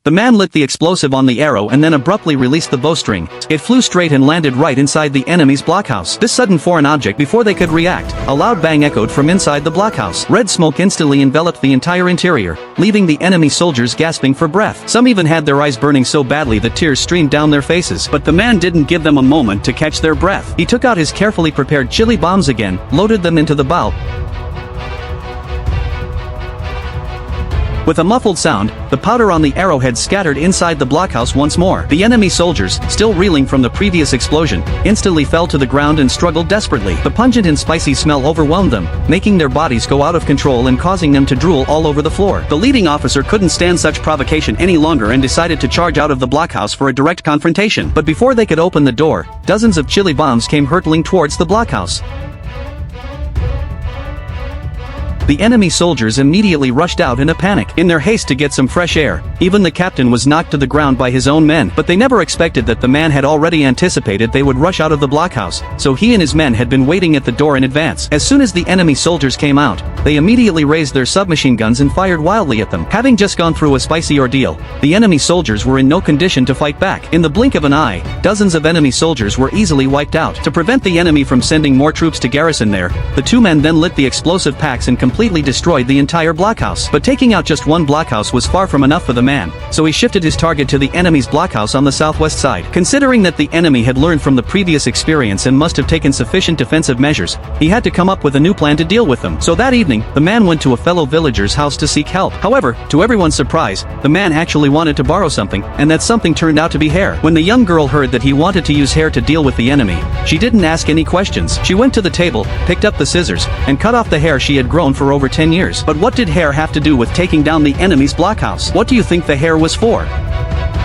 The man lit the explosive on the arrow and then abruptly released the bowstring. It flew straight and landed right inside the enemy's blockhouse. This sudden foreign object, before they could react, a loud bang echoed from inside the blockhouse. Red smoke instantly enveloped the entire interior, leaving the enemy soldiers gasping for breath. Some even had their eyes burning so badly that tears streamed down their faces. But the man didn't give them a moment to catch their breath. He took out his carefully prepared chili bombs again, loaded them into the bow. With a muffled sound, the powder on the arrowhead scattered inside the blockhouse once more. The enemy soldiers, still reeling from the previous explosion, instantly fell to the ground and struggled desperately. The pungent and spicy smell overwhelmed them, making their bodies go out of control and causing them to drool all over the floor. The leading officer couldn't stand such provocation any longer and decided to charge out of the blockhouse for a direct confrontation. But before they could open the door, dozens of chili bombs came hurtling towards the blockhouse. The enemy soldiers immediately rushed out in a panic. In their haste to get some fresh air, even the captain was knocked to the ground by his own men. But they never expected that the man had already anticipated they would rush out of the blockhouse, so he and his men had been waiting at the door in advance. As soon as the enemy soldiers came out, they immediately raised their submachine guns and fired wildly at them. Having just gone through a spicy ordeal, the enemy soldiers were in no condition to fight back. In the blink of an eye, dozens of enemy soldiers were easily wiped out. To prevent the enemy from sending more troops to garrison there, the two men then lit the explosive packs and completely destroyed the entire blockhouse. But taking out just one blockhouse was far from enough for the man, so he shifted his target to the enemy's blockhouse on the southwest side. Considering that the enemy had learned from the previous experience and must have taken sufficient defensive measures, he had to come up with a new plan to deal with them. So that evening, the man went to a fellow villager's house to seek help. However, to everyone's surprise, the man actually wanted to borrow something, and that something turned out to be hair. When the young girl heard that he wanted to use hair to deal with the enemy, she didn't ask any questions. She went to the table, picked up the scissors, and cut off the hair she had grown for over 10 years. But what did hair have to do with taking down the enemy's blockhouse? What do you think the hair was for?